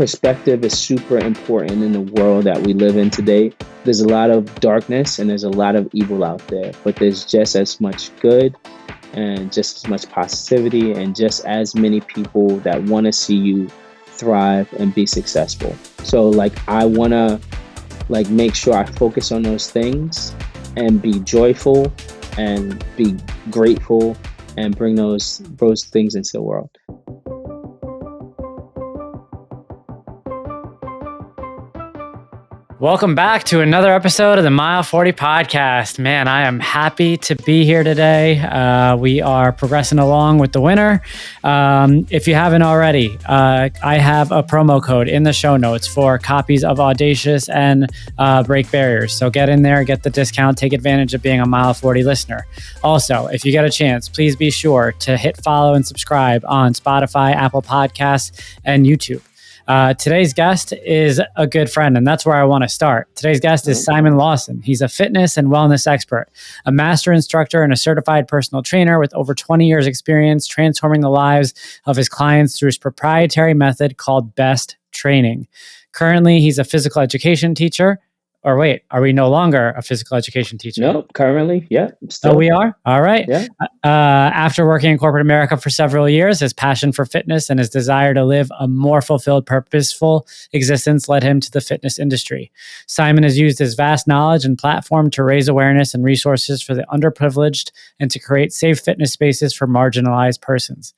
perspective is super important in the world that we live in today. There's a lot of darkness and there's a lot of evil out there, but there's just as much good and just as much positivity and just as many people that want to see you thrive and be successful. So like I want to like make sure I focus on those things and be joyful and be grateful and bring those things into the world. Welcome back to another episode of the Mile 40 podcast. Man, I am happy to be here today. We are progressing along with the winter. If you haven't already, I have a promo code in the show notes for copies of Audacious and Break Barriers. So get in there, get the discount, take advantage of being a Mile 40 listener. Also, if you get a chance, please be sure to hit follow and subscribe on Spotify, Apple Podcasts, and YouTube. Today's guest is a good friend, and that's where I want to start. Today's guest is Simon Lawson. He's a fitness and wellness expert, a master instructor, and a certified personal trainer with over 20 years experience transforming the lives of his clients through his proprietary method called Best Training. Currently, he's a physical education teacher. Or wait, are we no longer a physical education teacher? No, currently, yeah. Oh, we are? All right. Yeah. After working in corporate America for several years, his passion for fitness and his desire to live a more fulfilled, purposeful existence led him to the fitness industry. Simon has used his vast knowledge and platform to raise awareness and resources for the underprivileged and to create safe fitness spaces for marginalized persons.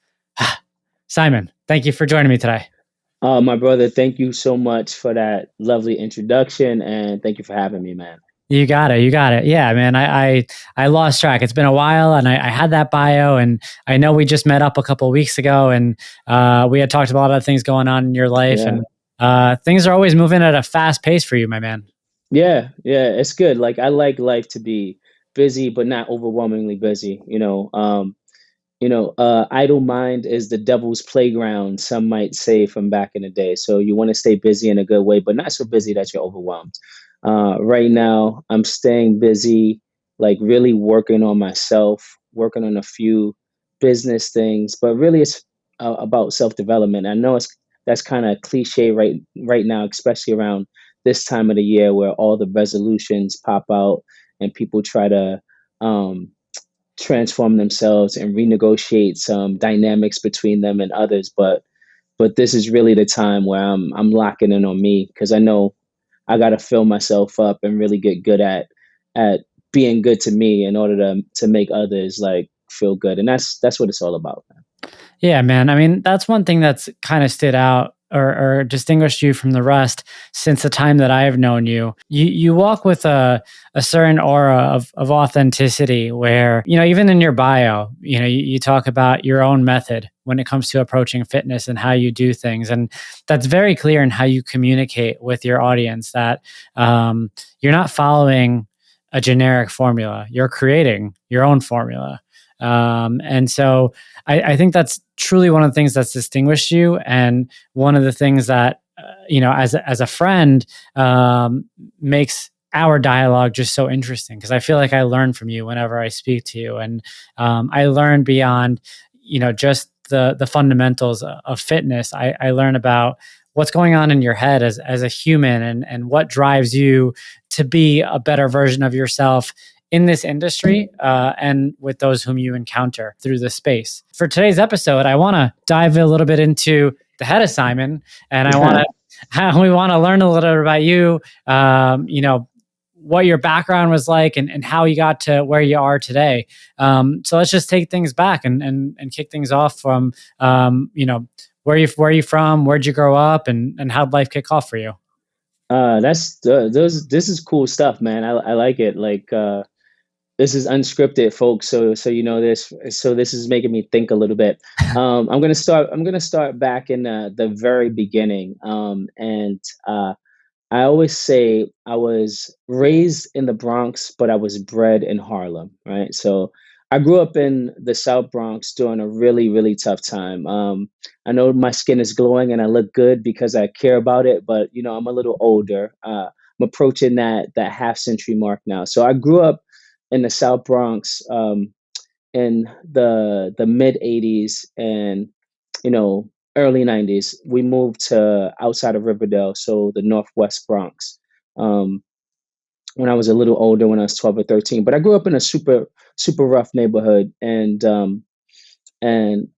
Simon, thank you for joining me today. My brother, thank you so much for that lovely introduction, and thank you for having me, man. You got it. You got it. Yeah, man. I lost track. It's been a while, and I had that bio, and I know we just met up a couple of weeks ago, and we had talked about a lot of things going on in your life, and things are always moving at a fast pace for you, my man. Yeah, it's good. Like I like life to be busy, but not overwhelmingly busy. Idle mind is the devil's playground, some might say from back in the day. So you want to stay busy in a good way, but not so busy that you're overwhelmed. Right now, I'm staying busy, like really working on myself, working on a few business things, but really it's about self-development. I know that's kind of cliche right now, especially around this time of the year where all the resolutions pop out and people try to um, transform themselves and renegotiate some dynamics between them and others. But this is really the time where I'm locking in on me because I know I got to fill myself up and really get good at being good to me in order to make others like feel good. And that's what it's all about, man. Yeah, man. I mean, that's one thing that's kind of stood out or distinguished you from the rest since the time that I have known you. You walk with a certain aura of authenticity where, even in your bio, you talk about your own method when it comes to approaching fitness and how you do things. And that's very clear in how you communicate with your audience that you're not following a generic formula. You're creating your own formula. And so I think that's truly one of the things that's distinguished you. And one of the things that, as a friend, makes our dialogue just so interesting. Cause I feel like I learn from you whenever I speak to you. And, I learn beyond, just the fundamentals of fitness. I learn about what's going on in your head as a human and what drives you to be a better version of yourself in this industry and with those whom you encounter through the space. For today's episode, I want to dive a little bit into the head of Simon, and we want to learn a little bit about you, what your background was like and how you got to where you are today. So let's just take things back and kick things off from, where you from, where'd you grow up, and how'd life kick off for you? This is cool stuff, man. I like it. Like, this is unscripted, folks. So this. So this is making me think a little bit. I'm gonna start back in the very beginning. I always say I was raised in the Bronx, but I was bred in Harlem, right? So I grew up in the South Bronx during a really, really tough time. I know my skin is glowing and I look good because I care about it, but I'm a little older. I'm approaching that half century mark now. So I grew up in the South Bronx in the mid '80s, and early 90s. We moved to outside of Riverdale, so the Northwest Bronx. Um, when I was a little older, when I was 12 or 13. But I grew up in a super rough neighborhood, and and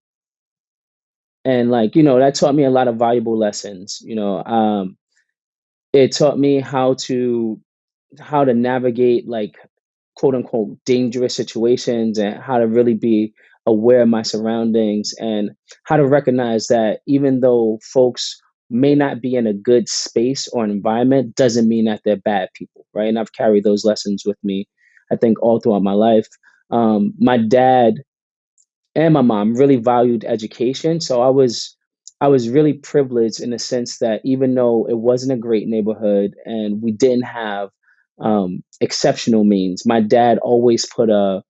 like that taught me a lot of valuable lessons. It taught me how to navigate, like, quote unquote dangerous situations, and how to really be aware of my surroundings, and how to recognize that even though folks may not be in a good space or environment doesn't mean that they're bad people, right? And I've carried those lessons with me, I think, all throughout my life. My dad and my mom really valued education. So I was really privileged in the sense that even though it wasn't a great neighborhood and we didn't have exceptional means, my dad always put a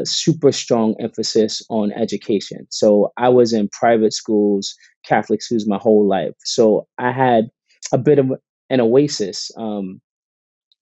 super strong emphasis on education. So I was in private schools, Catholic schools, my whole life. So I had a bit of an oasis.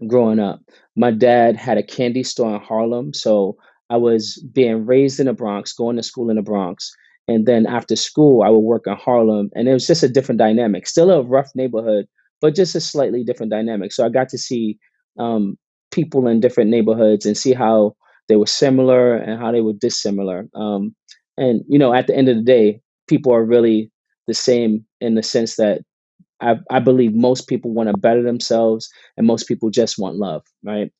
Growing up. My dad had a candy store in Harlem, so I was being raised in the Bronx, going to school in the Bronx, and then after school, I would work in Harlem, and it was just a different dynamic. Still a rough neighborhood, but just a slightly different dynamic. So I got to see um, people in different neighborhoods and see how they were similar and how they were dissimilar. And at the end of the day, people are really the same in the sense that I believe most people want to better themselves, and most people just want love, right?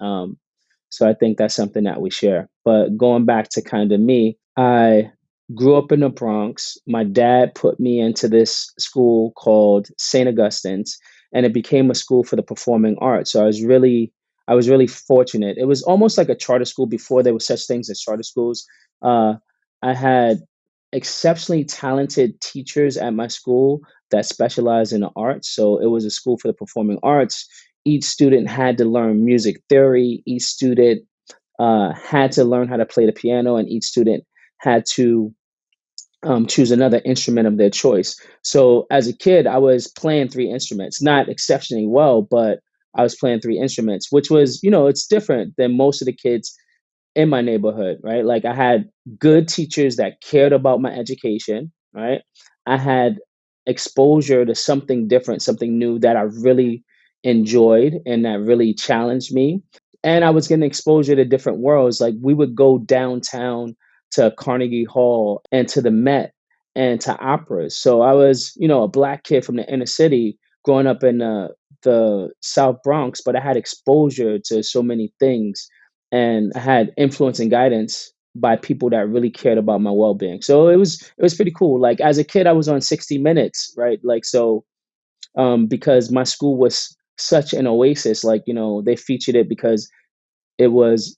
So I think that's something that we share. But going back to kind of me, I grew up in the Bronx. My dad put me into this school called St. Augustine's, and it became a school for the performing arts. So I was really fortunate. It was almost like a charter school before there were such things as charter schools. Uh, I had exceptionally talented teachers at my school that specialized in the arts. So it was a school for the performing arts. Each student had to learn music theory. Each student had to learn how to play the piano, and each student had to choose another instrument of their choice. So as a kid, I was playing three instruments, not exceptionally well, but I was playing three instruments, which was, it's different than most of the kids in my neighborhood, right? Like, I had good teachers that cared about my education, right? I had exposure to something different, something new that I really enjoyed and that really challenged me. And I was getting exposure to different worlds. Like, we would go downtown to Carnegie Hall and to the Met and to operas. So I was, a black kid from the inner city growing up in the South Bronx, but I had exposure to so many things, and I had influence and guidance by people that really cared about my well-being. So it was pretty cool. Like, as a kid, I was on 60 Minutes, right? Like, so because my school was such an oasis, like, they featured it because it was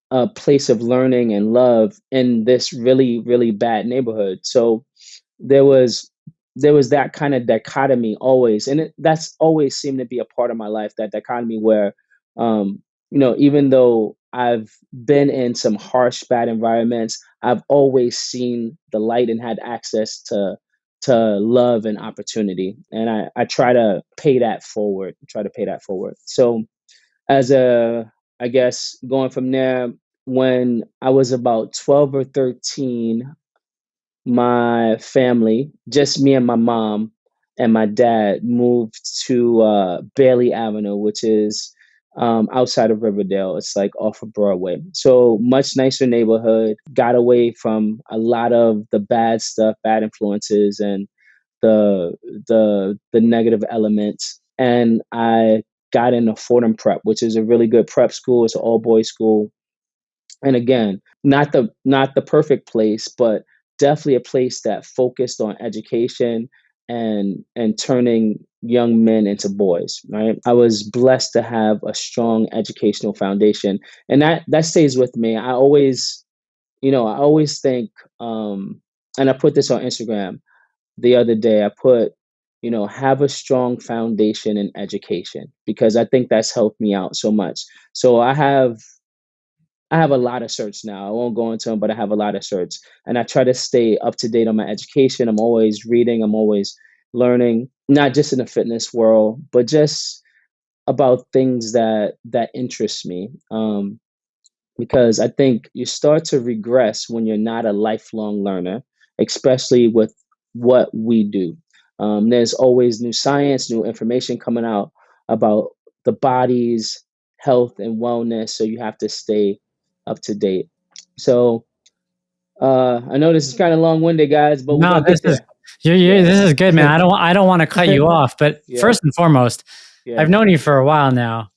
a place of learning and love in this really, really bad neighborhood. So there was there was that kind of dichotomy always, and that's always seemed to be a part of my life. That dichotomy where, even though I've been in some harsh, bad environments, I've always seen the light and had access to love and opportunity, and I try to pay that forward. Try to pay that forward. So as a I guess going from there, when I was about 12 or 13, my family, just me and my mom and my dad, moved to Bailey Avenue, which is outside of Riverdale. It's like off of Broadway. So much nicer neighborhood. Got away from a lot of the bad stuff, bad influences, and the the negative elements. And I got into Fordham Prep, which is a really good prep school. It's an all boys school, and again, not the perfect place, but definitely a place that focused on education and turning young men into boys, right? I was blessed to have a strong educational foundation, and that stays with me. I always think, and I put this on Instagram the other day. I put, have a strong foundation in education, because I think that's helped me out so much. So I have a lot of certs now. I won't go into them, but I have a lot of certs, and I try to stay up to date on my education. I'm always reading. I'm always learning, not just in the fitness world, but just about things that interest me. Because I think you start to regress when you're not a lifelong learner, especially with what we do. There's always new science, new information coming out about the body's health and wellness, so you have to stay up to date. So I know this is kind of long-winded, guys, but we're No, gonna this get is there. you Yeah. this is good, man. I don't want to cut you off, but Yeah. first and foremost, I've Yeah. known you for a while now.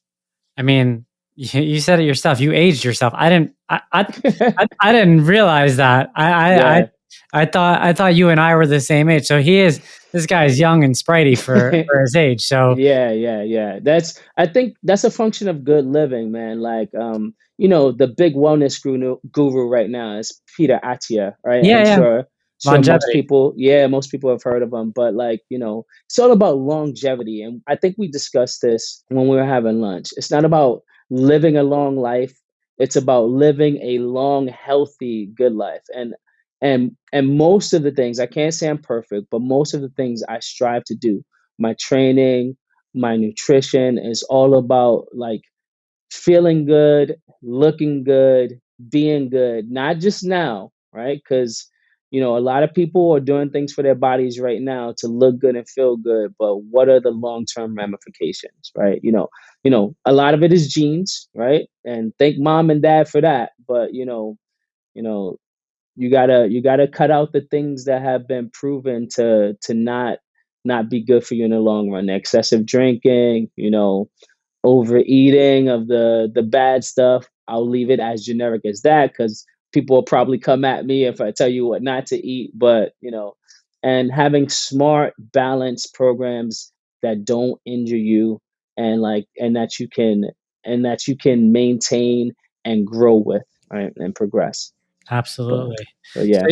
I mean, you said it yourself. You aged yourself. I didn't realize that. Yeah. I thought you and I were the same age. So he is this guy is young and spritey for his age. So Yeah, yeah, yeah. That's I think that's a function of good living, man. Like the big wellness guru right now is Peter Attia, right? yeah, I'm yeah, sure most longevity. people, yeah, most people have heard of him, but like, it's all about longevity. And I think we discussed this when we were having lunch. It's not about living a long life. It's about living a long, healthy, good life. And most of the things, I can't say I'm perfect, but most of the things I strive to do, my training, my nutrition is all about like feeling good, looking good, being good, not just now, right? Because a lot of people are doing things for their bodies right now to look good and feel good, but what are the long-term ramifications, right? A lot of it is genes, right? And thank mom and dad for that, but you know, you gotta cut out the things that have been proven to not be good for you in the long run. Excessive drinking, overeating of the bad stuff. I'll leave it as generic as that because people will probably come at me if I tell you what not to eat. But and having smart, balanced programs that don't injure you and like and that you can maintain and grow with, right, and progress. But Absolutely. but yeah.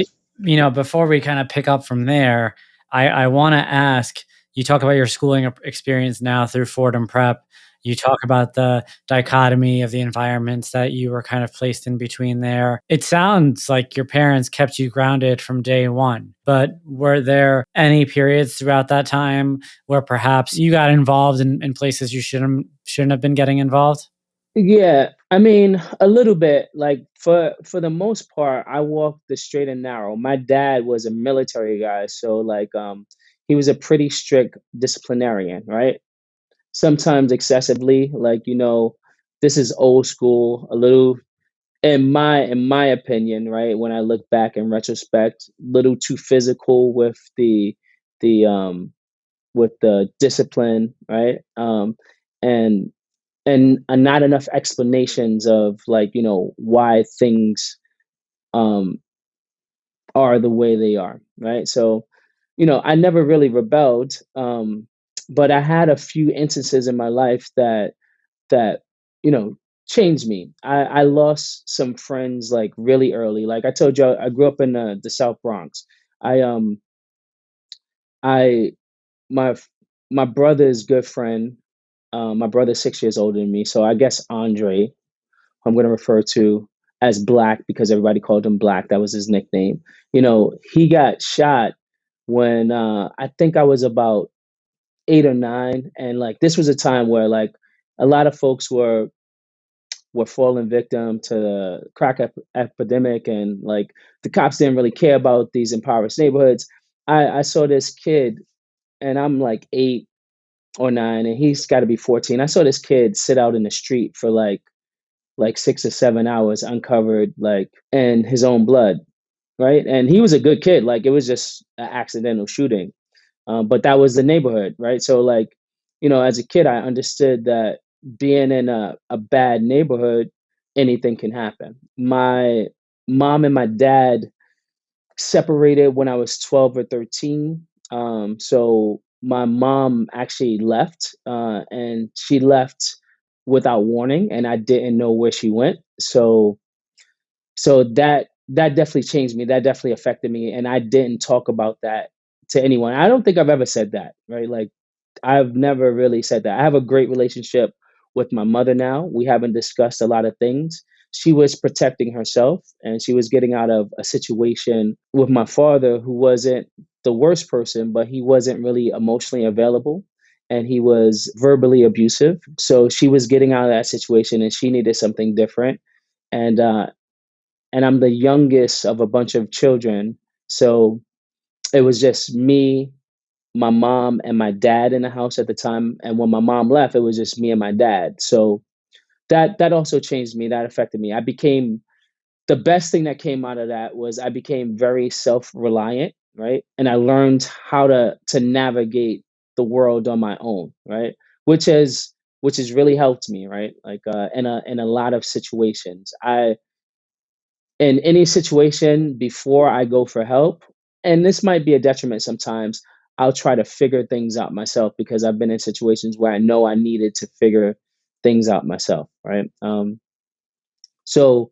So, before we kind of pick up from there, I want to ask you talk about your schooling experience now through Fordham Prep. You talk about the dichotomy of the environments that you were kind of placed in between there. It sounds like your parents kept you grounded from day one, but were there any periods throughout that time where perhaps you got involved in places you shouldn't have been getting involved? Yeah, I mean, a little bit. Like for the most part, I walked the straight and narrow. My dad was a military guy, so like he was a pretty strict disciplinarian, right? Sometimes excessively, like this is old school, a little in my opinion, right? When I look back in retrospect, little too physical the with the discipline, right? And not enough explanations of like why things um are the way they are, right? So I never really rebelled, but I had a few instances in my life that you know changed me. I lost some friends like really early. Like I told you, I grew up in the South Bronx. I um i my my brother's good friend, my brother's 6 years older than me, so I guess Andre, I'm going to refer to as Black because everybody called him Black. That was his nickname. He got shot when I think I was about 8 or 9, and like this was a time where like a lot of folks were falling victim to the crack epidemic, and like the cops didn't really care about these impoverished neighborhoods. I saw this kid, and I'm like 8 or 9, and he's got to be 14. I saw this kid sit out in the street for like 6 or 7 hours uncovered, like in his own blood, right? And he was a good kid, like it was just an accidental shooting, but that was the neighborhood, right? So like as a kid I understood that being in a bad neighborhood, anything can happen. My mom and my dad separated when I was 12 or 13. So my mom actually left, and she left without warning, and I didn't know where she went. So that definitely changed me. That definitely affected me, and I didn't talk about that to anyone. I don't think I've ever said that, right? Like I've never really said that. I have a great relationship with my mother now. We haven't discussed a lot of things. She was protecting herself, and she was getting out of a situation with my father who wasn't the worst person, but he wasn't really emotionally available, and he was verbally abusive. So she was getting out of that situation, and she needed something different. And I'm the youngest of a bunch of children. So it was just me, my mom, and my dad in the house at the time. And when my mom left, it was just me and my dad. So that also changed me. That affected me. I became the best thing that came out of that was I became very self-reliant, right? And I learned how to navigate the world on my own, right? Which has which has really helped me, right? Like in a lot of situations. I in any situation before I go for help, and this might be a detriment sometimes, I'll try to figure things out myself because I've been in situations where I know I needed to figure things out myself, right? So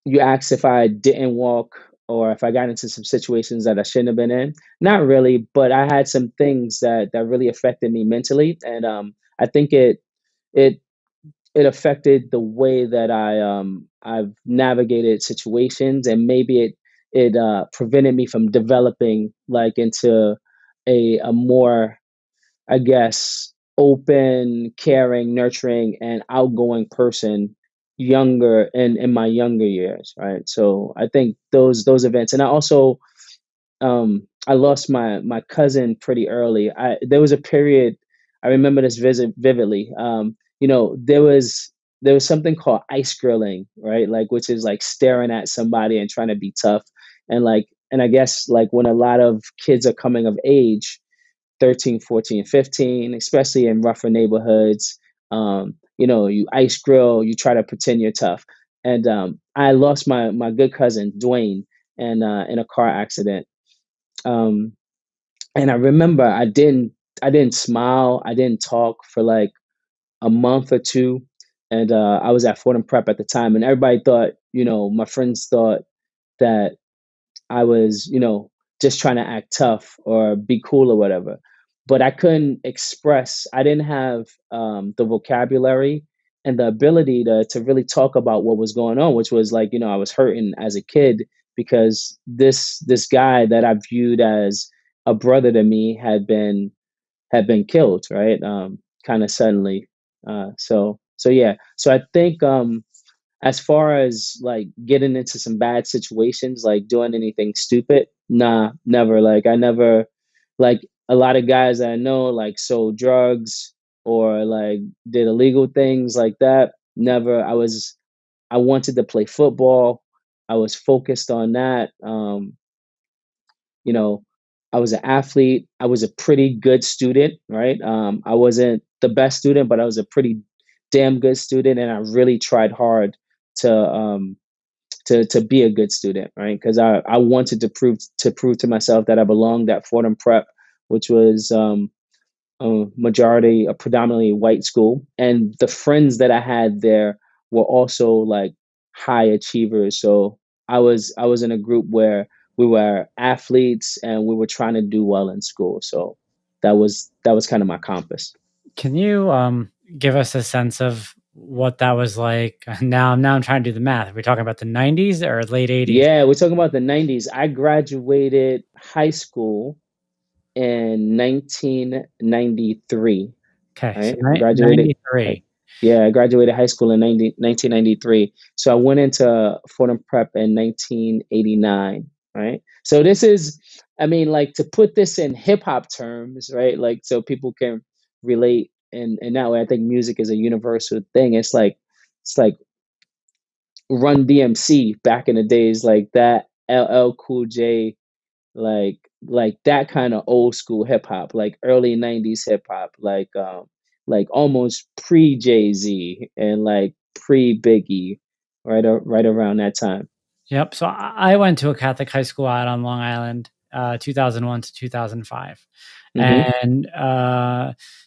you asked if I didn't walk or if I got into some situations that I shouldn't have been in. Not really, but I had some things that really affected me mentally, and I think it it affected the way that I've navigated situations, and maybe it prevented me from developing like into a more, I guess, open, caring, nurturing, and outgoing person younger in my younger years, right? So I think those events, and I also I lost my cousin pretty early. I There was a period, I remember this visit vividly. There was something called ice grilling, right? Like which is like staring at somebody and trying to be tough, and I guess like when a lot of kids are coming of age, 13, 14, 15, especially in rougher neighborhoods. You ice grill, you try to pretend you're tough. And I lost my good cousin Dwayne in a car accident. Um, and I remember I didn't smile, I didn't talk for like a month or two, and I was at Fordham Prep at the time, and everybody thought, my friends thought that I was, just trying to act tough or be cool or whatever. But I couldn't express, I didn't have the vocabulary and the ability to really talk about what was going on, which was like, I was hurting as a kid because this guy that I viewed as a brother to me had been killed, right? Kind of suddenly. So yeah. So I think as far as like getting into some bad situations, like doing anything stupid, nah, never. Like I never, like a lot of guys that I know, like sold drugs or like did illegal things like that. Never. I wanted to play football. I was focused on that. You know, I was an athlete. I was a pretty good student, right? I wasn't the best student, but I was a pretty damn good student, and I really tried hard to to be a good student, right? Because I wanted to prove to myself that I belonged at Fordham Prep, which was a predominantly white school, and the friends that I had there were also like high achievers. So I was in a group where we were athletes and we were trying to do well in school. So that was kind of my compass. Can you give us a sense of what that was like? Now I'm trying to do the math. Are we talking about the 90s or late 80s? Yeah, we're talking about the 90s. I graduated high school in 1993. Okay, so Right? I graduated. I, 93. yeah, I graduated high school in 1993. So I went into Fordham Prep in 1989. Right? So this is, I mean, like to put this in hip hop terms, right? Like so people can relate in that way. I think music is a universal thing. It's like Run DMC back in the days, like that LL Cool J, like that kind of old school hip hop, like early 90s hip hop, like almost pre Jay-Z and like pre Biggie, right around that time. Yep. So I went to a Catholic high school out on Long Island, 2001 to 2005. Mhm. And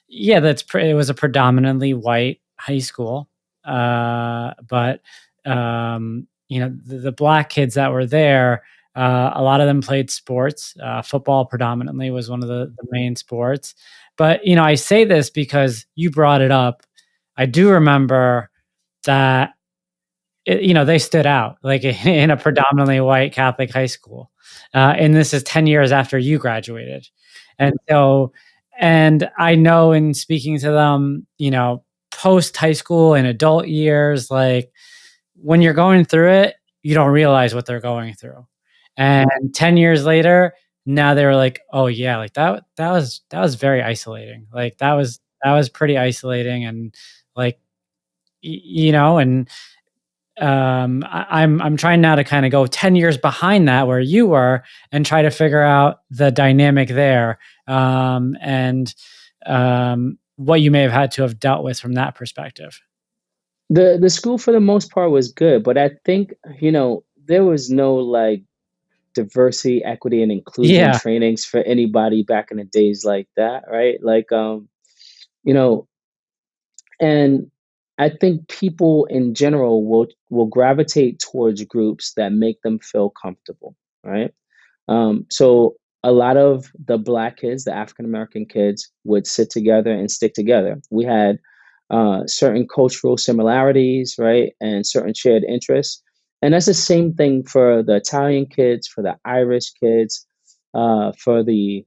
yeah, it was a predominantly white high school. But the black kids that were there, a lot of them played sports. Football predominantly was one of the main sports. But I say this because you brought it up. I do remember that they stood out like in a predominantly white Catholic high school. And this is 10 years after you graduated. And so, and I know in speaking to them, post high school and adult years, like when you're going through it, you don't realize what they're going through. And 10 years later, now they were like, "Oh, yeah, like, that was very isolating." Like, that was pretty isolating and, like, you know, and I'm trying now to kind of go 10 years behind that where you were and try to figure out the dynamic there, and what you may have had to have dealt with from that perspective. The school for the most part was good, but I think, there was no like diversity, equity, and inclusion Yeah, trainings for anybody back in the days like that, right? Like, you know, and I think people in general will gravitate towards groups that make them feel comfortable, right? So a lot of the black kids, the African American kids, would sit together and stick together. We had certain cultural similarities, right, and certain shared interests, and that's the same thing for the Italian kids, for the Irish kids, for the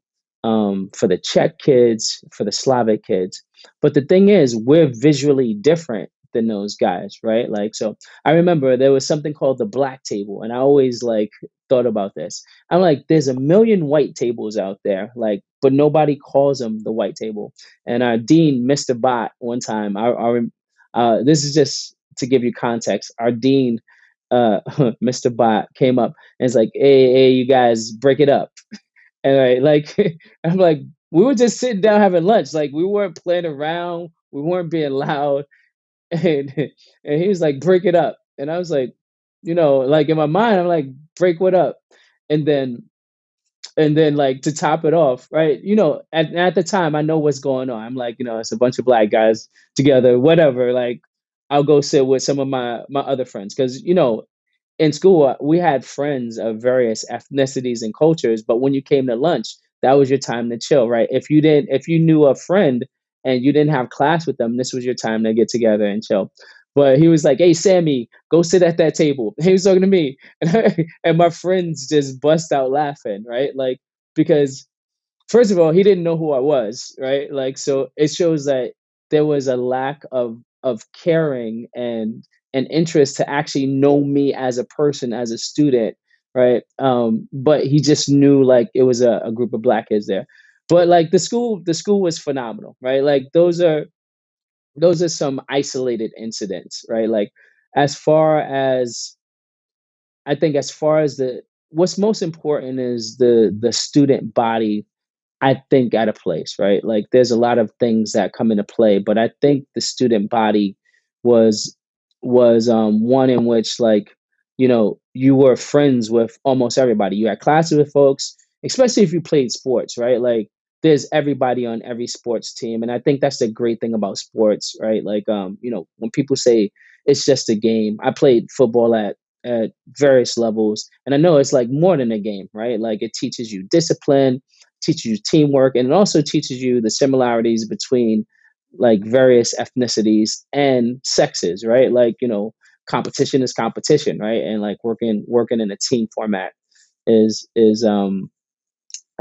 Czech kids, for the Slavic kids. But the thing is, we're visually different than those guys, right? Like, so I remember there was something called the black table, and I always like thought about this. I'm like, there's a million white tables out there, like, but nobody calls them the white table. And our dean, Mr. Bott, one time, this is just to give you context. Our dean, Mr. Bott, came up and is like, hey, you guys, break it up. And I'm like, we were just sitting down having lunch. Like, we weren't playing around, we weren't being loud. And, and he was like, break it up. And I was like, like in my mind, I'm like, break what up? And then like to top it off, right? At the time I know what's going on. I'm like, it's a bunch of black guys together, whatever. Like, I'll go sit with some of my other friends because in school, we had friends of various ethnicities and cultures, but when you came to lunch, that was your time to chill, right? If you knew a friend and you didn't have class with them, this was your time to get together and chill. But he was like, "Hey, Sammy, go sit at that table." He was talking to me, and my friends just bust out laughing, right? Like, because first of all, he didn't know who I was, right? Like, so it shows that there was a lack of caring and interest to actually know me as a person, as a student, right? But he just knew like it was a group of black kids there. But like the school was phenomenal, right? Like those are some isolated incidents, right? Like as far as I think as far as the what's most important is the student body, I think, at a place, right? Like there's a lot of things that come into play, but I think the student body was one in which like, you were friends with almost everybody. You had classes with folks, especially if you played sports, right? Like there's everybody on every sports team. And I think that's the great thing about sports, right? Like when people say it's just a game, I played football at various levels, and I know it's like more than a game, right? Like it teaches you discipline, teaches you teamwork, and it also teaches you the similarities between like various ethnicities and sexes, right? Like, competition is competition, right? And like working in a team format is is um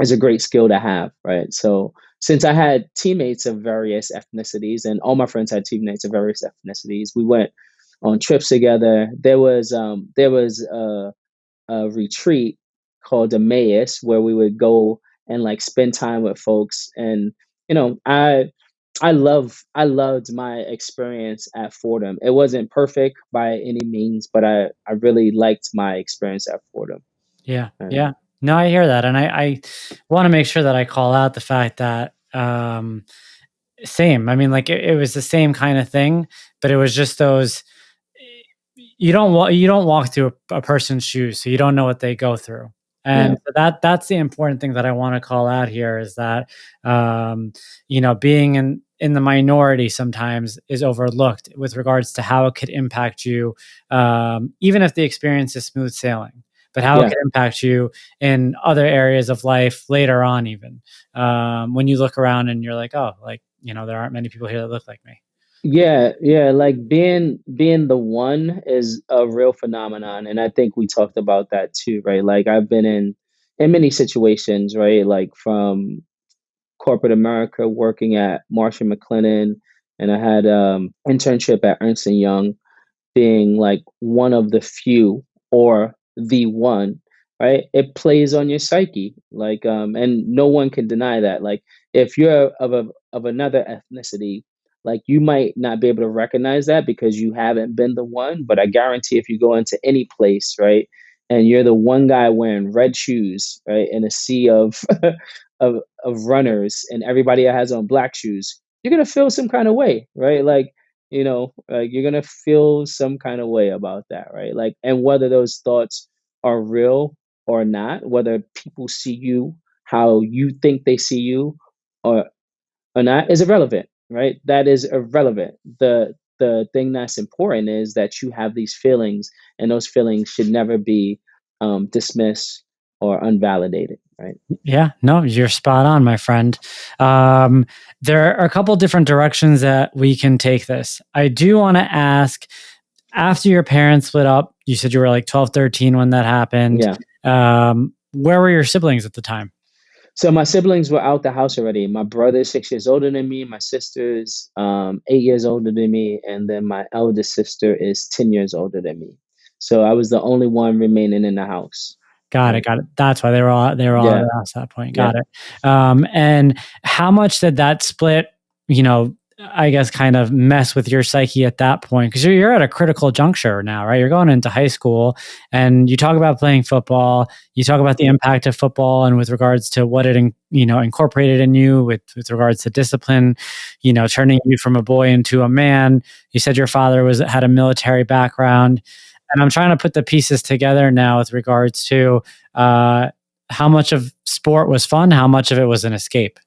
is a great skill to have, right? So since I had teammates of various ethnicities and all my friends had teammates of various ethnicities, we went on trips together. There was a retreat called Emmaus where we would go and like spend time with folks. And you know, I loved my experience at Fordham. It wasn't perfect by any means, but I really liked my experience at Fordham. yeah, Right. yeah. No, I hear that, and I want to make sure that I call out the fact that same. I mean, like it was the same kind of thing, but it was just those. You don't walk through a person's shoes, so you don't know what they go through. And Yeah. so that's the important thing that I want to call out here is that um, being in the minority sometimes is overlooked with regards to how it could impact you, even if the experience is smooth sailing, but how it Yeah. could impact you in other areas of life later on, even when you look around and you're like, oh, like there aren't many people here that look like me. Yeah, yeah, like being the one is a real phenomenon, and I think we talked about that too, right? Like I've been in many situations, right? Like from corporate America, working at Marsh and McLennan, and I had internship at Ernst and Young, being like one of the few or the one. right? It plays on your psyche, and no one can deny that. Like, if you're of another ethnicity, like, you might not be able to recognize that because you haven't been the one, but I guarantee if you go into any place, right, and you're the one guy wearing red shoes, right, in a sea of of runners, and everybody has on black shoes, you're gonna feel some kind of way, right? Like, like, you're gonna feel some kind of way about that, right? Like, and whether those thoughts are real or not, whether people see you how you think they see you, or not, is irrelevant, right? That is irrelevant. The thing that's important is that you have these feelings, and those feelings should never be dismissed or unvalidated, right? Yeah, no, you're spot on, my friend. Um, there are a couple different directions that we can take this. I do want to ask, after your parents split up, you said you were like 12, 13 when that happened. Yeah. Where were your siblings at the time? So my siblings were out the house already. My brother's 6 years older than me. My sister's 8 years older than me, and then my eldest sister is 10 years older than me. So I was the only one remaining in the house. Got it, Right. got it. That's why they were all at Yeah. the house at that point. Yeah. Got it. And how much did that split, you know, I guess kind of mess with your psyche at that point? Because you're at a critical juncture now, right? You're going into high school, and you talk about playing football. You talk about the impact of football, and with regards to what it incorporated in you, with regards to discipline, turning you from a boy into a man. You said your father had a military background, and I'm trying to put the pieces together now with regards to uh, how much of sport was fun, how much of it was an escape.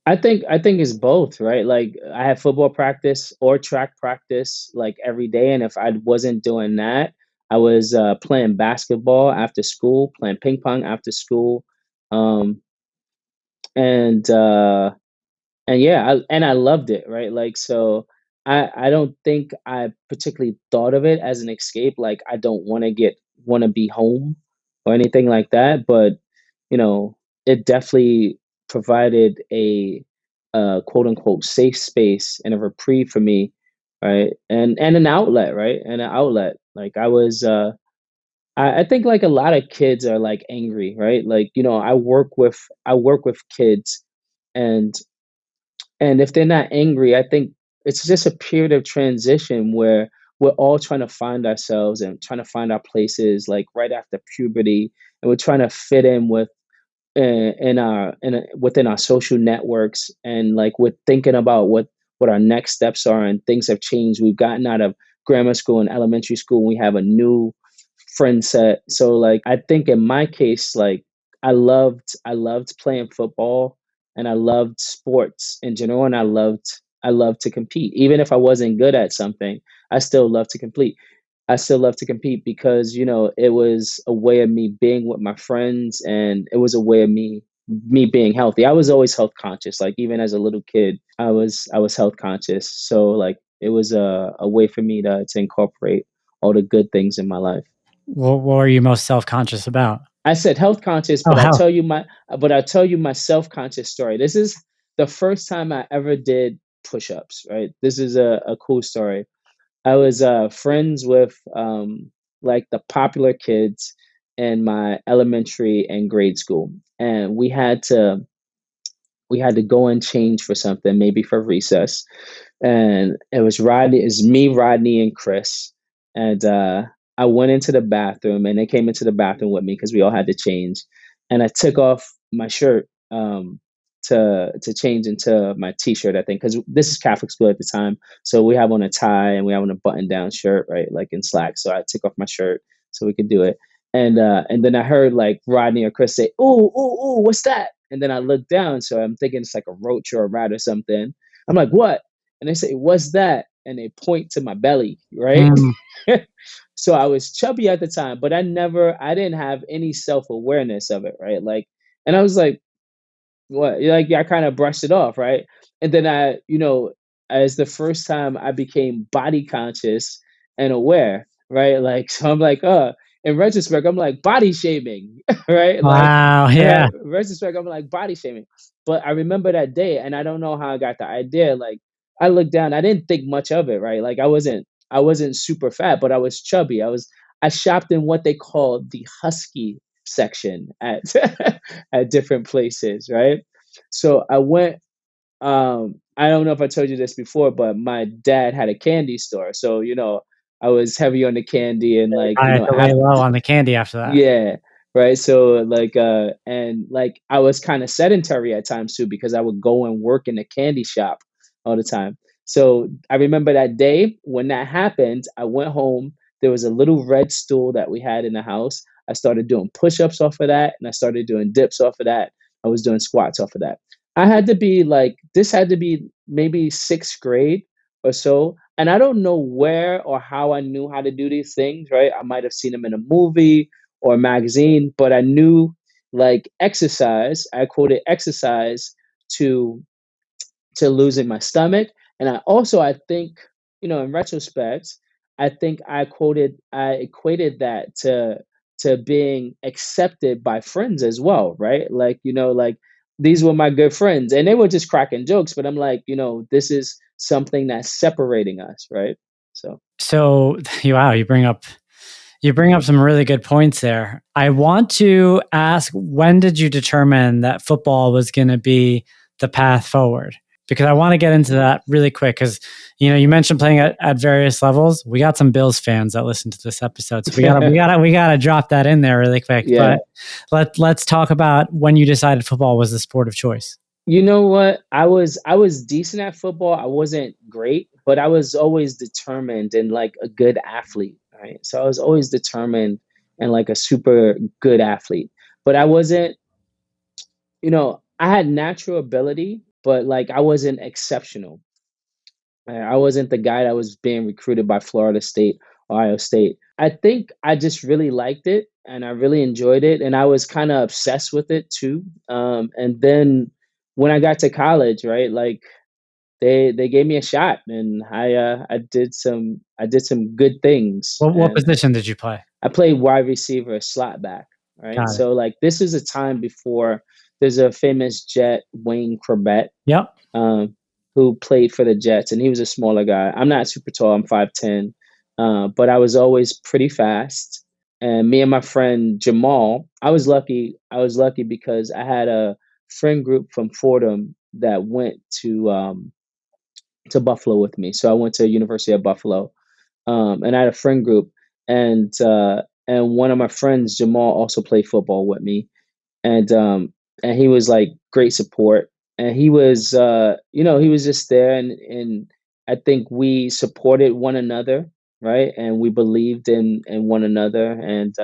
I think it's both, right? Like, I had football practice or track practice like every day, and if I wasn't doing that, I was playing basketball after school, playing ping pong after school, um, and yeah, I loved it, right? Like, so I don't think I particularly thought of it as an escape. Like, I don't want to be home or anything like that, but you know, it definitely provided a quote unquote safe space and a reprieve for me, right? And an outlet, right? And an outlet. Like, I think like a lot of kids are like angry, right? Like, I work with kids, and if they're not angry, I think it's just a period of transition where we're all trying to find ourselves and trying to find our places, like right after puberty, and we're trying to fit in within our social networks, and like we're thinking about what our next steps are, and things have changed. We've gotten out of grammar school and elementary school, and we have a new friend set. So like, I think in my case, like, I loved playing football, and I loved sports in general, and I loved to compete. Even if I wasn't good at something, I still love to compete. I still love to compete because, it was a way of me being with my friends, and it was a way of me being healthy. I was always health conscious. Like, even as a little kid, I was health conscious. So like, it was a way for me to incorporate all the good things in my life. What were you most self conscious about? I said health conscious, Oh, health. but I'll tell you my self-conscious story. This is the first time I ever did push-ups, right? This is a cool story. I was friends with like the popular kids in my elementary and grade school, and we had to go and change for something, maybe for recess. And it's me, Rodney, and Chris. And I went into the bathroom, and they came into the bathroom with me because we all had to change. And I took off my shirt to change into my t-shirt, I think, because this is Catholic school at the time. So we have on a tie, and we have on a button-down shirt, right, like in slacks. So I took off my shirt so we could do it. And then I heard like Rodney or Chris say, "Ooh, ooh, ooh, what's that?" And then I looked down, so I'm thinking it's like a roach or a rat or something. I'm like, "What?" And they say, "What's that?" And they point to my belly, right? Mm. So I was chubby at the time, but I didn't have any self awareness of it, right? Like, and I was like, what? Like, yeah, I kind of brushed it off, right? And then as the first time I became body conscious and aware, right? Like, so I'm like, in retrospect, I'm like body shaming, right? Like, Wow. Yeah. retrospect, I'm like body shaming. But I remember that day, and I don't know how I got the idea. Like, I looked down, I didn't think much of it, right? Like, I wasn't super fat, but I was chubby. I shopped in what they call the husky section at at different places, right? So I went. I don't know if I told you this before, but my dad had a candy store, so I was heavy on the candy and like I had to lay after. low on the candy after that. Yeah, right. So like and like I was kind of sedentary at times too because I would go and work in the candy shop all the time. So I remember that day when that happened, I went home. There was a little red stool that we had in the house. I started doing push-ups off of that and I started doing dips off of that. I was doing squats off of that. I had to be like this had to be maybe 6th grade or so. And I don't know where or how I knew how to do these things, right? I might have seen them in a movie or a magazine, but I knew like exercise. I quoted exercise to losing my stomach, and I think in retrospect, I think I equated that to being accepted by friends as well, right? Like like these were my good friends, and they were just cracking jokes, but I'm like, this is something that's separating us, right? So So, wow, you bring up some really good points there. I want to ask, when did you determine that football was going to be the path forward? Because I want to get into that really quick. Because you mentioned playing at various levels. We got some Bills fans that listen to this episode, so we gotta drop that in there really quick. yeah. But let's talk about when you decided football was the sport of choice. You know what? I was decent at football. I wasn't great, but I was always determined and like a good athlete, right? So I was always determined and like a super good athlete. But I wasn't, I had natural ability, but like I wasn't exceptional. I wasn't the guy that was being recruited by Florida State, Ohio State. I think I just really liked it and I really enjoyed it and I was kind of obsessed with it too. And then when I got to college, right, like they gave me a shot and I did some good things What and position did you play? I played wide receiver, slot back, right? Got it. So like this is a time before there's a famous Jet, Wayne Corbett, Yep. um, who played for the Jets, and he was a smaller guy. I'm not super tall. I'm 5'10", but I was always pretty fast. And me and my friend Jamal, I was lucky. I was lucky because I had a friend group from Fordham that went to Buffalo with me. So I went to University of Buffalo, and I had a friend group, and one of my friends Jamal also played football with me, and he was like great support, and he was he was just there, and I think we supported one another, right, and we believed in one another, and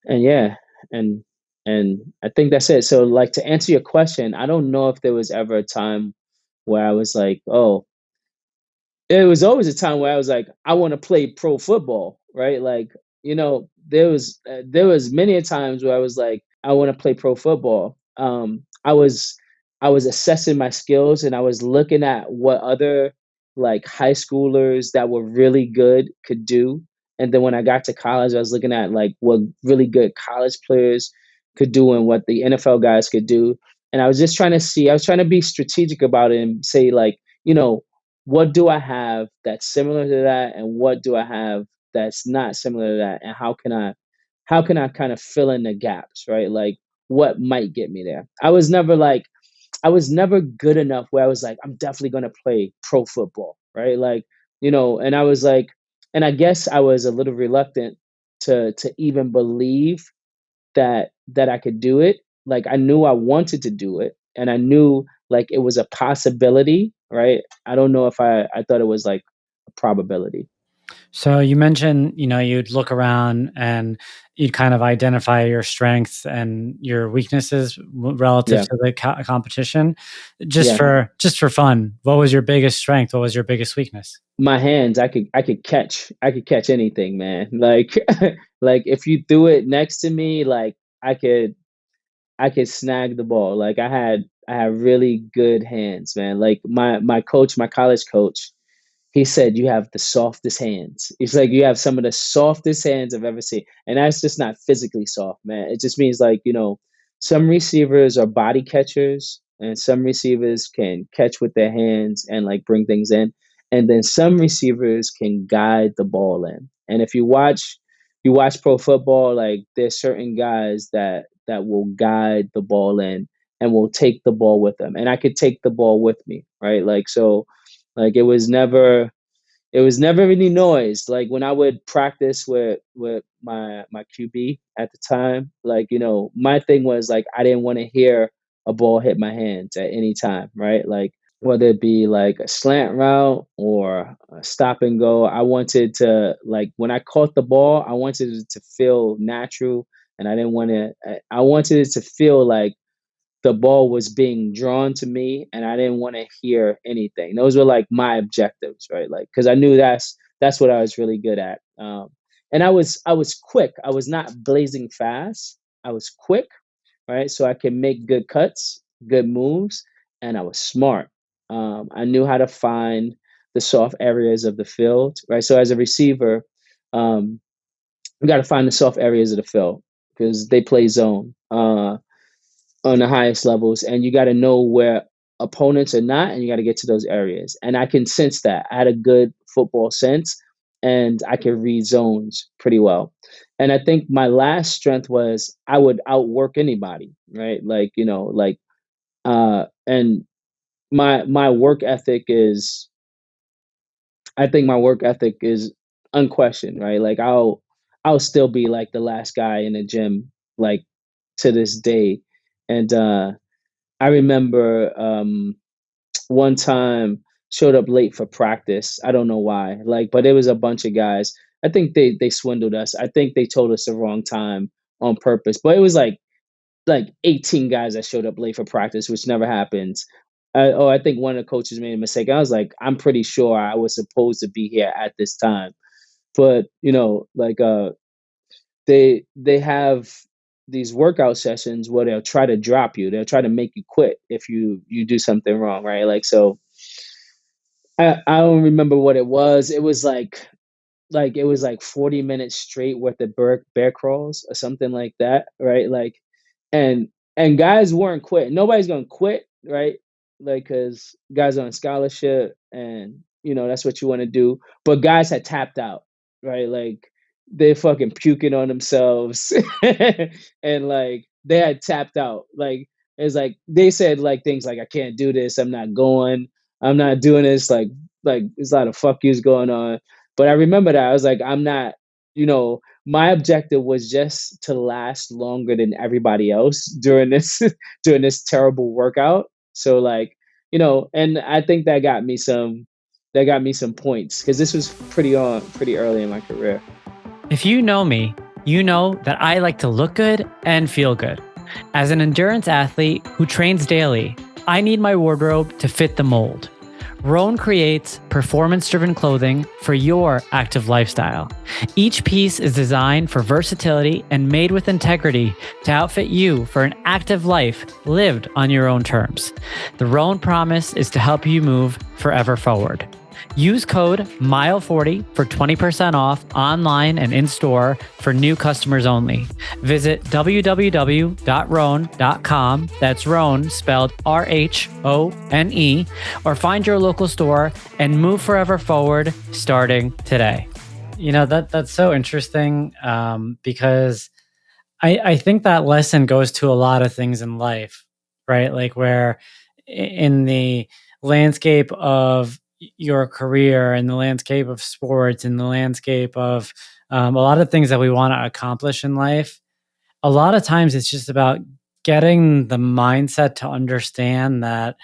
yeah, and I think that's it. So like to answer your question, I don't know if there was ever a time where I was like, oh, it was always a time where I was like, I want to play pro football, right? Like, there was many a times where I was like, I want to play pro football. I was assessing my skills and I was looking at what other like high schoolers that were really good could do. And then when I got to college, I was looking at like what really good college players could do and what the NFL guys could do. And I was just trying to see, I was trying to be strategic about it and say like, what do I have that's similar to that, and what do I have that's not similar to that, and how can I kind of fill in the gaps, right? Like what might get me there. I was never good enough where I was like, I'm definitely gonna play pro football, right? Like, and I was like, and I guess I was a little reluctant to even believe that I could do it. Like I knew I wanted to do it and I knew like it was a possibility, right? I don't know if I thought it was like a probability. So you mentioned, you'd look around and you'd kind of identify your strengths and your weaknesses relative Yeah. to the competition. Just Yeah. for fun, what was your biggest strength? What was your biggest weakness? My hands, I could catch anything, man. Like like if you threw it next to me, like I could I could snag the ball. Like I had really good hands, man. Like my coach, my college coach, he said you have the softest hands. It's like you have some of the softest hands I've ever seen. And that's just not physically soft, man. It just means like, some receivers are body catchers and some receivers can catch with their hands and like bring things in. And then some receivers can guide the ball in. And if you watch you watch pro football, like there's certain guys that will guide the ball in and will take the ball with them, and I could take the ball with me, right? Like so, like it was never any noise. Like when I would practice with my QB at the time, like my thing was like I didn't want to hear a ball hit my hands at any time, right? Like whether it be like a slant route or a stop and go, I wanted to like when I caught the ball, I wanted it to feel natural, and I didn't want to. I wanted it to feel like the ball was being drawn to me and I didn't want to hear anything. Those were like my objectives, right? Like cuz I knew that's what I was really good at. And I was quick. I was not blazing fast. I was quick, right? So I could make good cuts, good moves, and I was smart. I knew how to find the soft areas of the field, right? So as a receiver, um, we got to find the soft areas of the field because they play zone. On the highest levels, and you got to know where opponents are not, and you got to get to those areas. And I can sense that. I had a good football sense, and I can read zones pretty well. And I think my last strength was I would outwork anybody, right? Like and my work ethic is, I think my work ethic is unquestioned, right? Like I'll still be like the last guy in the gym, like to this day. And I remember one time showed up late for practice. I don't know why. Like, but it was a bunch of guys. I think they swindled us. I think they told us the wrong time on purpose. But it was like 18 guys that showed up late for practice, which never happens. I think one of the coaches made a mistake. I was like, I'm pretty sure I was supposed to be here at this time. But like they have these workout sessions where they'll try to drop you. They'll try to make you quit if you do something wrong, right? Like so I don't remember what it was. It was like it was like 40 minutes straight worth of bear crawls or something like that, right? Like and guys weren't quitting. Nobody's gonna quit, right? Like because guys are on scholarship and that's what you want to do. But guys had tapped out, right? Like they fucking puking on themselves and like they had tapped out. Like it's like they said like things like I can't do this, I'm not going, I'm not doing this, like there's a lot of fuck yous going on. But I remember that I was like, I'm not, my objective was just to last longer than everybody else during this during this terrible workout. So like, and I think that got me some points because this was pretty early in my career. If you know me, you know that I like to look good and feel good. As an endurance athlete who trains daily, I need my wardrobe to fit the mold. Roan creates performance-driven clothing for your active lifestyle. Each piece is designed for versatility and made with integrity to outfit you for an active life lived on your own terms. The Roan promise is to help you move forever forward. Use code MILE40 for 20% off online and in-store for new customers only. Visit www.rhone.com, that's Rhone spelled RHONE, or find your local store and move forever forward starting today. That's so interesting because I think that lesson goes to a lot of things in life, right? Like where in the landscape of your career and the landscape of sports and the landscape of a lot of things that we want to accomplish in life, a lot of times it's just about getting the mindset to understand that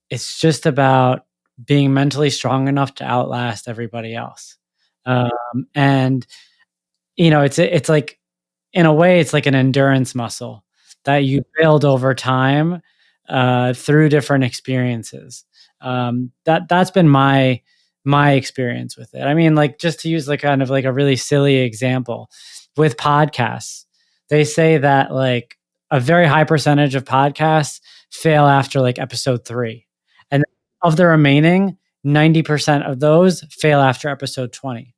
it's just about being mentally strong enough to outlast everybody else. And it's like, in a way, it's like an endurance muscle that you build over time through different experiences. That's been my experience with it. I mean, like just to use like kind of like a really silly example with podcasts, they say that like a very high percentage of podcasts fail after like episode 3, and of the remaining 90% of those fail after episode 20.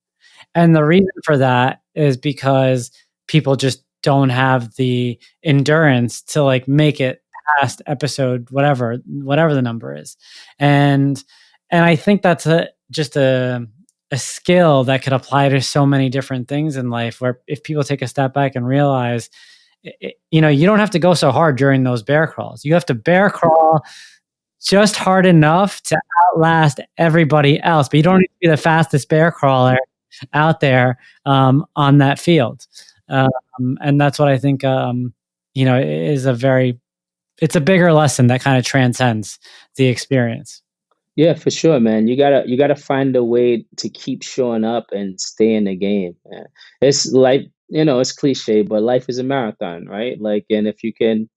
And the reason for that is because people just don't have the endurance to like make it past episode whatever the number is. And I think that's just a a skill that could apply to so many different things in life, where if people take a step back and realize, you don't have to go so hard during those bear crawls. You have to bear crawl just hard enough to outlast everybody else, but you don't need to be the fastest bear crawler out there, on that field. Um, and that's what I think, is it's a bigger lesson that kind of transcends the experience. Yeah, for sure, man. You gotta find a way to keep showing up and stay in the game, man. It's like, it's cliche, but life is a marathon, right? Like, and if you can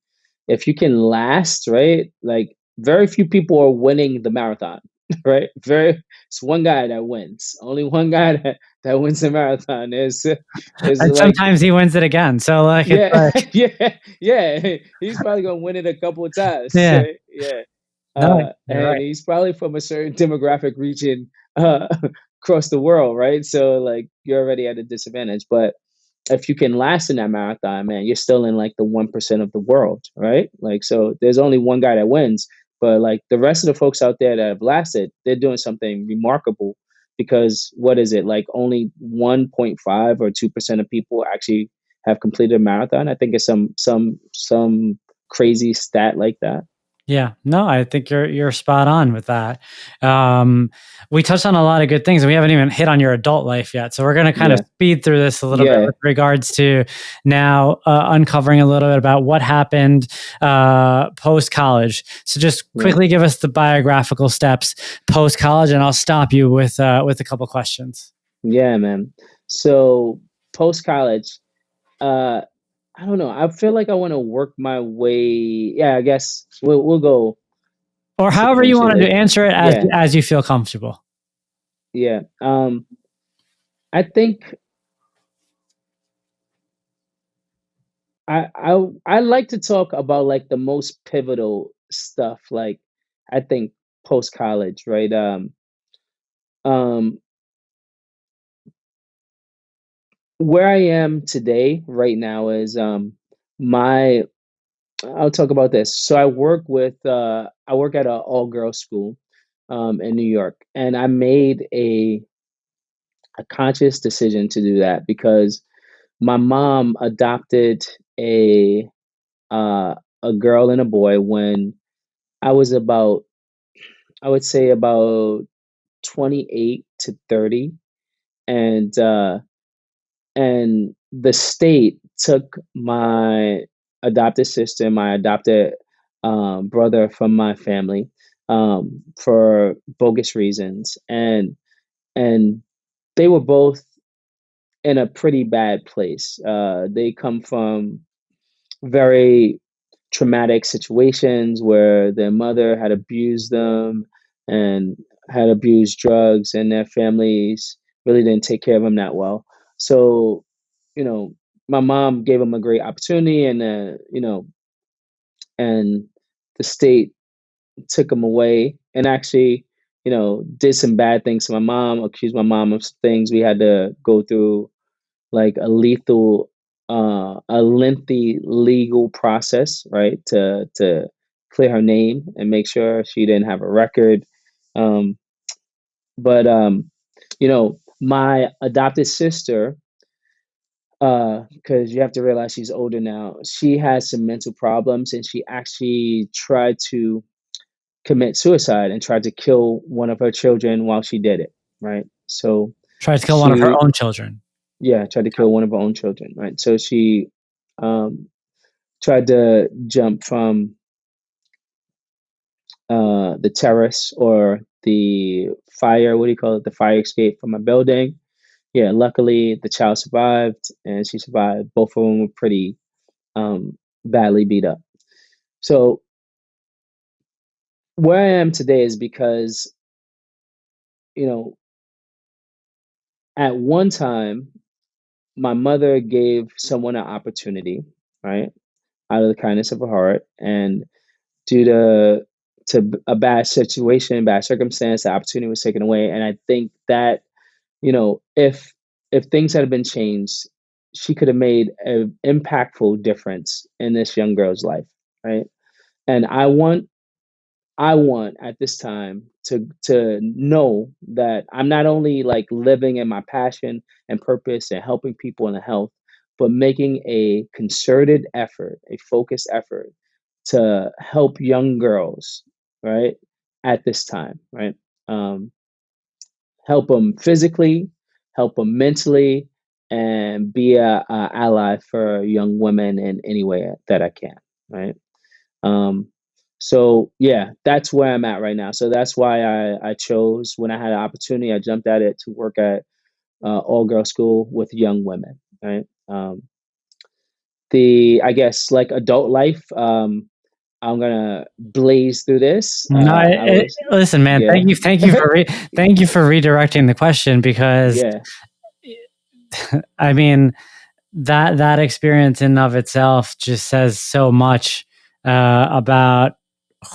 last, right? Like, very few people are winning the marathon, right? It's one guy that wins. Only one guy that wins the marathon is And like, sometimes he wins it again. So like it's yeah, like, yeah, yeah. He's probably gonna win it a couple of times. yeah, Yeah. no, you're And right. he's probably from a certain demographic region across the world, right? So like you're already at a disadvantage. But if you can last in that marathon, man, you're still in like the 1% of the world, right? Like, so there's only one guy that wins, but like the rest of the folks out there that have lasted, they're doing something remarkable because what is it? Like only 1.5 or 2% of people actually have completed a marathon. I think it's some crazy stat like that. Yeah, no, I think you're spot on with that. Um, we touched on a lot of good things, and we haven't even hit on your adult life yet. So we're going to kind of Yeah. speed through this a little bit Yeah. with regards to now, uncovering a little bit about what happened, post college. So just Right. quickly give us the biographical steps post college, and I'll stop you with a couple questions. Yeah, man. So post college, uh, I don't know. I feel like I want to work my way. Yeah, I guess we'll go Or however you want to sequentially. answer it Yeah, as you feel comfortable. yeah. I think I like to talk about like the most pivotal stuff. Like I think post college, right? Um, where I am today, right now, is my. I'll talk about this. So I work at a all girls school in New York, and I made a conscious decision to do that because my mom adopted a uh, a girl and a boy when I was about, I would say about 28 to 30, and the state took my adopted sister, my adopted brother from my family for bogus reasons, and they were both in a pretty bad place. They come from very traumatic situations where their mother had abused them and had abused drugs, and their families really didn't take care of them that well. So, you know, my mom gave them a great opportunity, and the state took them away and actually, did some bad things to my mom, accused my mom of some things. We had to go through like a lengthy legal process, right, to clear her name and make sure she didn't have a record. Um, but my adopted sister, because you have to realize she's older now, she has some mental problems, and she actually tried to commit suicide and tried to kill one of her children while she did it. Right, so Tries to kill one of her she own children. yeah, tried to kill one of her own children, right? So she um, tried to jump from the terrace or the fire. What do you call it? The fire escape from a building. Yeah, luckily the child survived, and she survived. Both of them were pretty badly beat up. So where I am today is because you know at one time my mother gave someone an opportunity, right, out of the kindness of her heart, and due to a bad situation, bad circumstance, the opportunity was taken away. And I think that, if things had been changed, she could have made an impactful difference in this young girl's life, right? And I want at this time to know that I'm not only like living in my passion and purpose and helping people in the health, but making a concerted effort, a focused effort to help young girls, right, at this time, right? Um, Help them physically, help them mentally, and be a ally for young women in any way that I can, right? Um, so yeah, that's where I'm at right now. So that's why I chose when I had an opportunity, I jumped at it to work at all girl school with young women, right? The I guess like adult life. I'm gonna blaze through this. No, I was listen, man. yeah Thank you for redirecting the question because yeah I mean that experience in and of itself just says so much about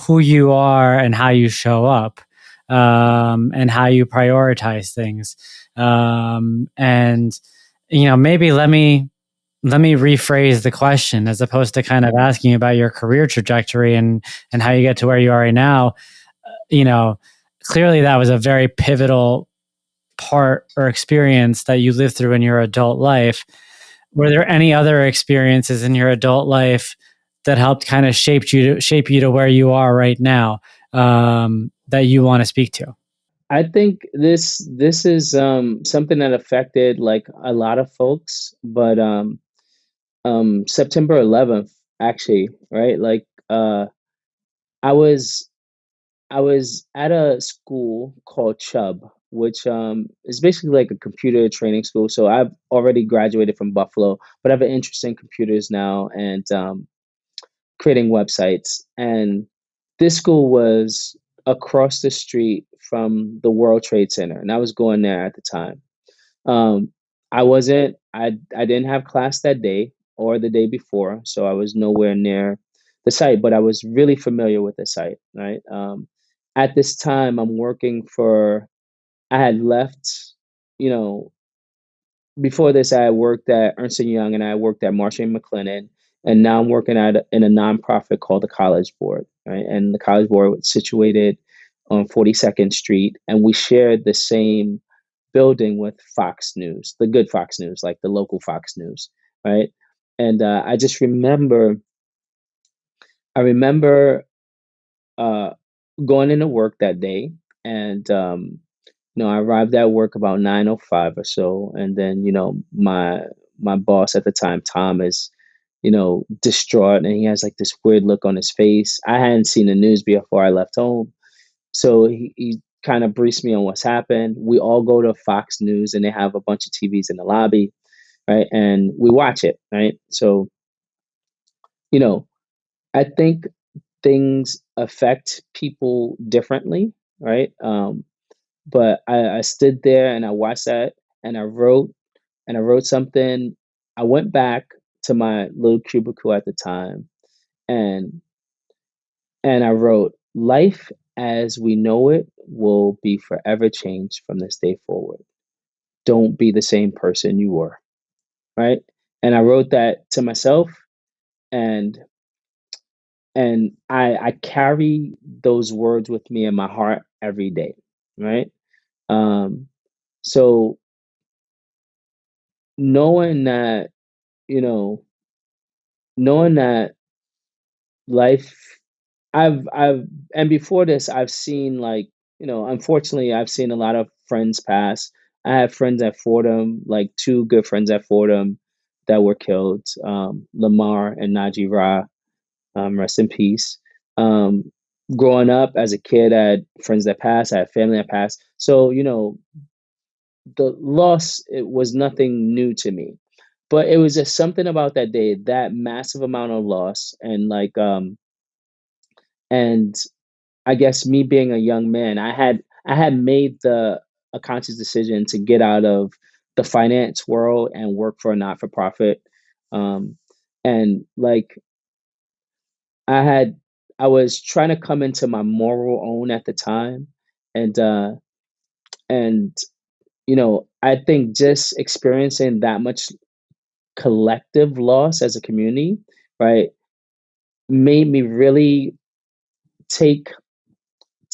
who you are and how you show up, and how you prioritize things. And maybe let me rephrase the question as opposed to kind of asking about your career trajectory and how you get to where you are right now. You know, clearly that was a very pivotal part or experience that you lived through in your adult life. Were there any other experiences in your adult life that helped kind of shape you to where you are right now, that you want to speak to? I think this is something that affected like a lot of folks, but September 11th actually, right? Like I was I was at a school called Chubb, which is basically like a computer training school. So I've already graduated from Buffalo, but I have an interest in computers now and creating websites. And this school was across the street from the World Trade Center, and I was going there at the time. Um, I didn't have class that day or the day before, so I was nowhere near the site, but I was really familiar with the site, right? At this time, I had left, you know, before this, I worked at Ernst and Young and I worked at Marsh and McLennan, and now I'm working in a nonprofit called the College Board, right? And the College Board was situated on 42nd Street, and we shared the same building with Fox News, the good Fox News, like the local Fox News, right? And I just remember, I remember uh, going into work that day, and I arrived at work about 9:05 or so, and then my boss at the time, Tom, is distraught, and he has like this weird look on his face. I hadn't seen the news before I left home, so he kind of briefs me on what's happened. We all go to Fox News, and they have a bunch of TVs in the lobby, right? And we watch it, right? So you know, I think things affect people differently, right? But I stood there and I watched that and I wrote something. I went back to my little cubicle at the time and I wrote, "Life as we know it will be forever changed from this day forward. Don't be the same person you were." Right? And I wrote that to myself and I carry those words with me in my heart every day, right? Um, so knowing that, you know, knowing that life I've and before this I've seen like, unfortunately I've seen a lot of friends pass. I have friends at Fordham, like two good friends at Fordham that were killed, Lamar and Najee Ra, rest in peace. Um, Growing up as a kid, I had friends that passed, I had family that passed. So, the loss, it was nothing new to me. But it was just something about that day, that massive amount of loss, and I guess me being a young man, I had made the a conscious decision to get out of the finance world and work for a not for profit. Um, and like I had I was trying to come into my moral own at the time. And and I think just experiencing that much collective loss as a community, right, made me really take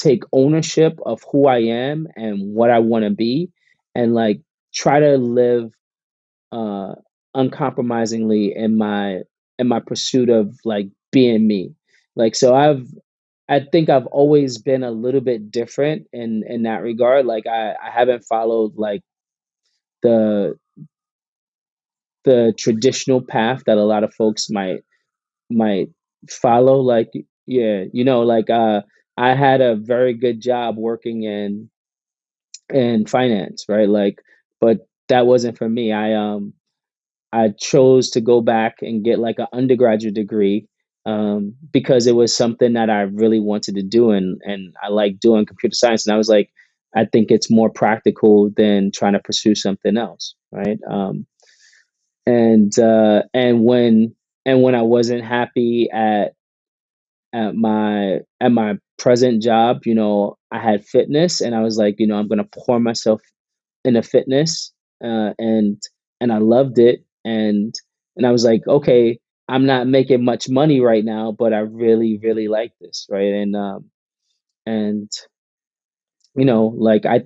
take ownership of who I am and what I want to be, and like try to live uh uncompromisingly in my pursuit of like being me. Like so I think I've always been a little bit different in that regard. Like I haven't followed like the the traditional path that a lot of folks might follow. Like yeah, you know, like I had a very good job working in finance, right? Like but that wasn't for me. I chose to go back and get like an undergraduate degree because it was something that I really wanted to do, and I like doing computer science. And I was like, I think it's more practical than trying to pursue something else, right? And when I wasn't happy at my present job, you know, I had fitness, and I was like, you know, I'm gonna pour myself into fitness, uh, and and I loved it, and I was like, okay, I'm not making much money right now, but I really really like this, right? And you know, like I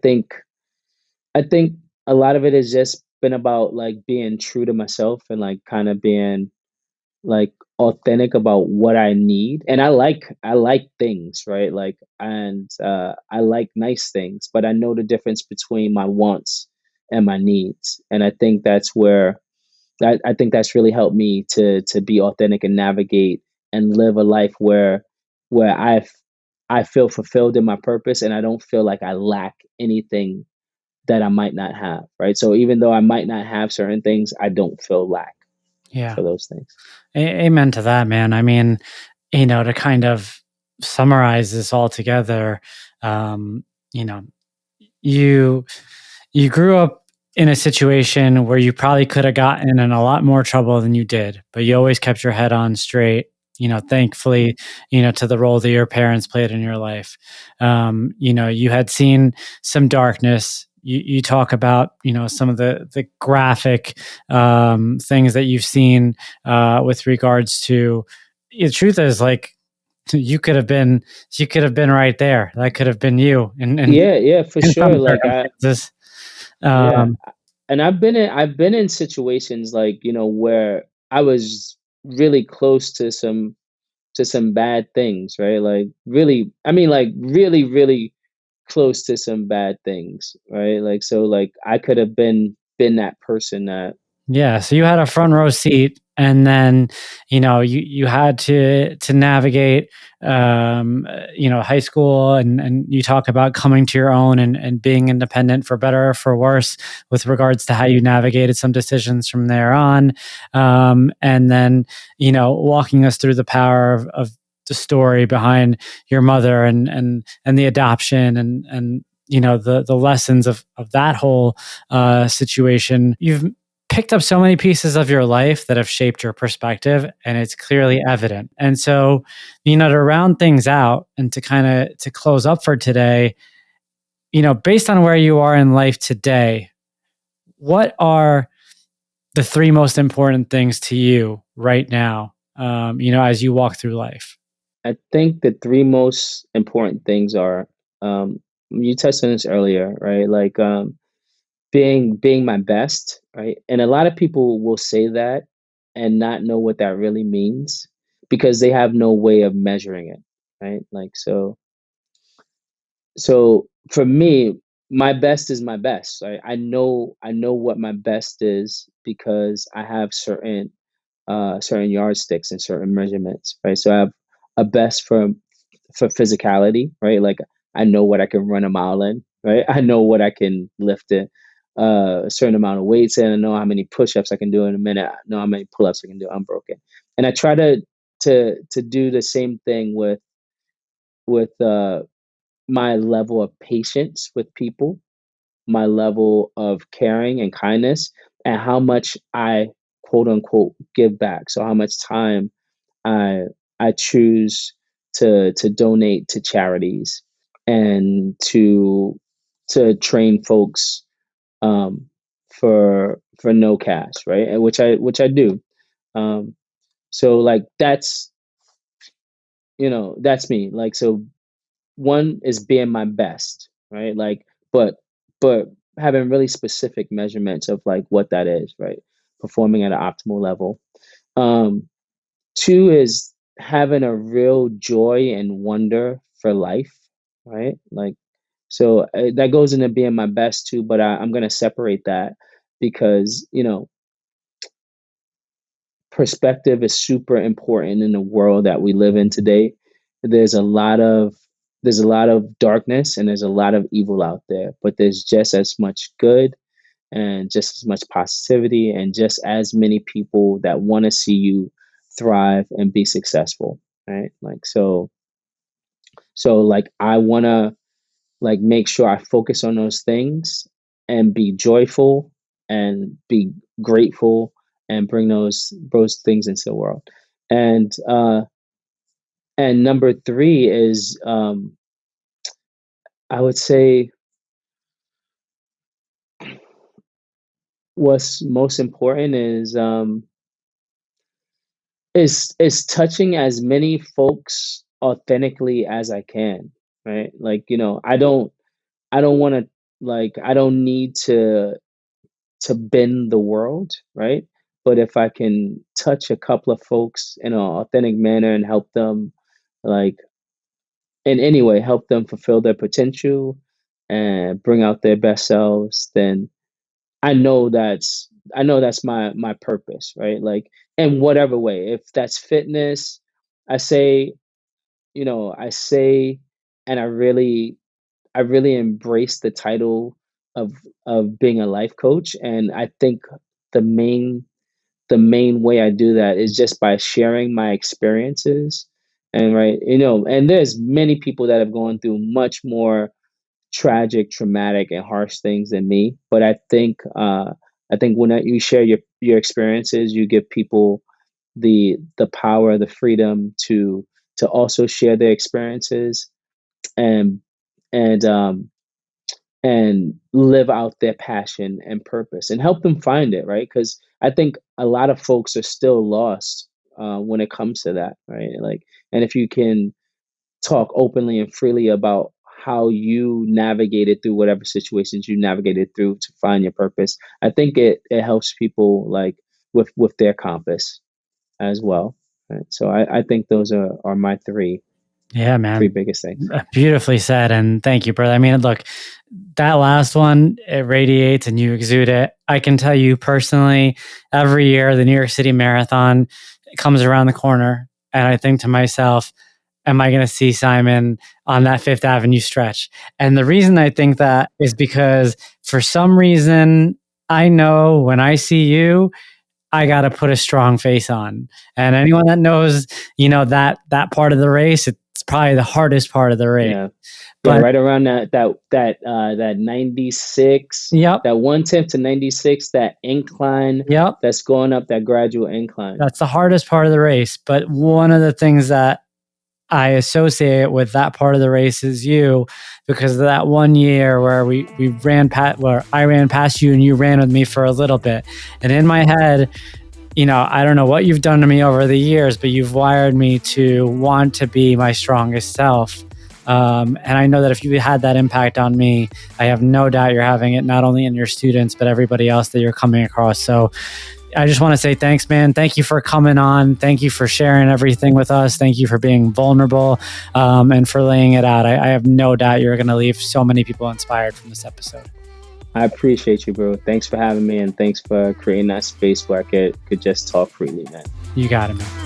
think a lot of it has just been about like being true to myself and like kind of being like authentic about what I need. And I like things, right? Like and I like nice things, but I know the difference between my wants and my needs. And I think that's where I think that's really helped me to be authentic and navigate and live a life where I feel fulfilled in my purpose, and I don't feel like I lack anything that I might not have, right? So even though I might not have certain things, I don't feel lack Yeah. for those things. Amen to that, man. I mean, to kind of summarize this all together, um, you know, you you grew up in a situation where you probably could have gotten in a lot more trouble than you did, but you always kept your head on straight. Thankfully, to the role that your parents played in your life. You had seen some darkness. You talk about some of the graphic things that you've seen with regards to. The truth is, like, you could have been right there. That could have been you Yeah, yeah, for in sure. some Like circumstances. yeah, Um, and I've been in situations like, you know, where I was really close to some bad things, right? Like really, I mean like really really close to some bad things, right? Like so like I could have been that person that yeah, so you had a front row seat, and then you had to navigate high school, and you talk about coming to your own and being independent for better or for worse with regards to how you navigated some decisions from there on, and then walking us through the power of the story behind your mother and the adoption and the lessons of that whole situation. You've picked up so many pieces of your life that have shaped your perspective, and it's clearly evident. And so, to round things out and to kind of to close up for today, based on where you are in life today, what are the three most important things to you right now, as you walk through life? I think the three most important things are you touched on this earlier, right? Like being my best, right? And a lot of people will say that and not know what that really means because they have no way of measuring it, right? Like so for me, my best is my best. Right? I know what my best is because I have certain yardsticks and certain measurements, right? So I have a best for physicality, right? Like I know what I can run a mile in, right? I know what I can lift a certain amount of weights in. I know how many push-ups I can do in a minute. I know how many pull-ups I can do unbroken. And I try to do the same thing with my level of patience with people, my level of caring and kindness, and how much I quote unquote give back. So how much time I I choose to donate to charities and to train folks for no cash, right? And which I do. Um, so like that's you know that's me. Like so one is being my best, right? Like, but having really specific measurements of like what that is, right? Performing at an optimal level. Um, Two is having a real joy and wonder for life, right? Like, so that goes into being my best too, but I'm going to separate that because, perspective is super important in the world that we live in today. There's a lot of there's a lot of darkness and there's a lot of evil out there, but there's just as much good and just as much positivity and just as many people that want to see you thrive and be successful, right? Like so like I want to like make sure I focus on those things and be joyful and be grateful and bring those things into the world. And number three is I would say what's most important is touching as many folks authentically as I can, right? Like, I don't want to I don't need to bend the world, right? But if I can touch a couple of folks in an authentic manner and help them, like in any way, help them fulfill their potential and bring out their best selves, then I know that's my purpose, right? Like in whatever way, if that's fitness, I say, I say, and I really embrace the title of being a life coach, and I think the main the main way I do that is just by sharing my experiences. And right, and there's many people that have gone through much more tragic, traumatic, and harsh things than me. But I think when you share your experiences, you give people the power, the freedom to also share their experiences and and live out their passion and purpose and help them find it, right? Because I think a lot of folks are still lost when it comes to that, right? Like, and if you can talk openly and freely about how you navigated through whatever situations you navigated through to find your purpose, I think it helps people like with their compass as well. Right? So I think those are my Yeah, three man. biggest things. Beautifully said. And thank you, brother. I mean, look, that last one, it radiates and you exude it. I can tell you personally, every year, the New York City Marathon comes around the corner. And I think to myself, am I going to see Simon on that Fifth Avenue stretch? And the reason I think that is because for some reason, I know when I see you, I got to put a strong face on. And anyone that knows, that part of the race, it's probably the hardest part of the race. Yeah. Yeah, But right around that 96, yep, that 110 to 96, that incline yep, that's going up, that gradual incline. that's the hardest part of the race. But one of the things that I associate with that part of the race is you, because of that one year where we ran past, where I ran past you and you ran with me for a little bit. And in my head, I don't know what you've done to me over the years, but you've wired me to want to be my strongest self. And I know that if you had that impact on me, I have no doubt you're having it not only in your students, but everybody else that you're coming across. So I just want to say thanks, man. Thank you for coming on. Thank you for sharing everything with us. Thank you for being vulnerable and for laying it out. I have no doubt you're going to leave so many people inspired from this episode. I appreciate you, bro. Thanks for having me, and thanks for creating that space where I could just talk freely, man. You got it, man.